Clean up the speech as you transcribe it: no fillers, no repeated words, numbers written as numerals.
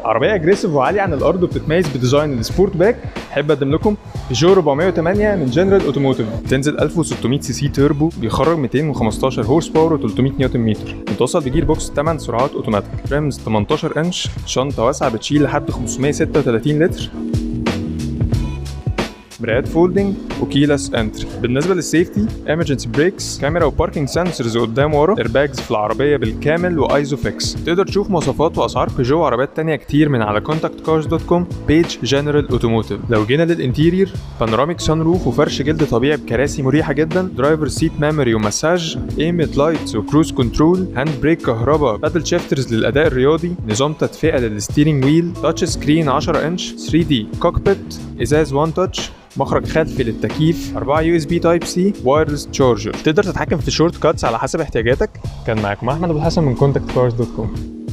عربيه اجريسيف وعاليه عن الارض وبتتميز بديزاين السبورت باك. احب اقدم لكم بيجو 408 من جنرال اوتوموتيف. بتنزل 1600 سي سي توربو، بيخرج 215 هورس باور و300 نيوتن متر. متوصل بجير بوكس 8 سرعات اوتوماتيك، ريمز 18 انش، شنطه واسعه بتشيل لحد 536 لتر، مرايات فولدنج وكيلس انتري. بالنسبه للسيفتي، ايمرجنسي بريكس، كاميرا وباركينج سنسورز قدام ورا، ايرباجز في العربيه بالكامل وايزوفيكس. تقدر تشوف مواصفات واسعار بيجو وعربيات تانية كتير من على contactcars.com بيج جنرال اوتوموتيف. لو جينا للانتيرير، بانوراميك سان روف وفرش جلد طبيعي بكراسي مريحه جدا، درايفر سيت ميموري ومساج، ايمت لايتس وكروز كنترول، هاند بريك كهرباء، بادل شيفترز للاداء الرياضي، نظام تدفئه للستيرنج ويل، تاتش سكرين 10 انش، 3 دي كوكبيت، ازاز 1 تاتش، مخرج خلفي للتكييف، 4 يو اس بي تايب سي، وايرلس تشارجر. تقدر تتحكم في الشورت كاتس على حسب احتياجاتك. كان معاكم احمد ابو الحسن من contactcars.com.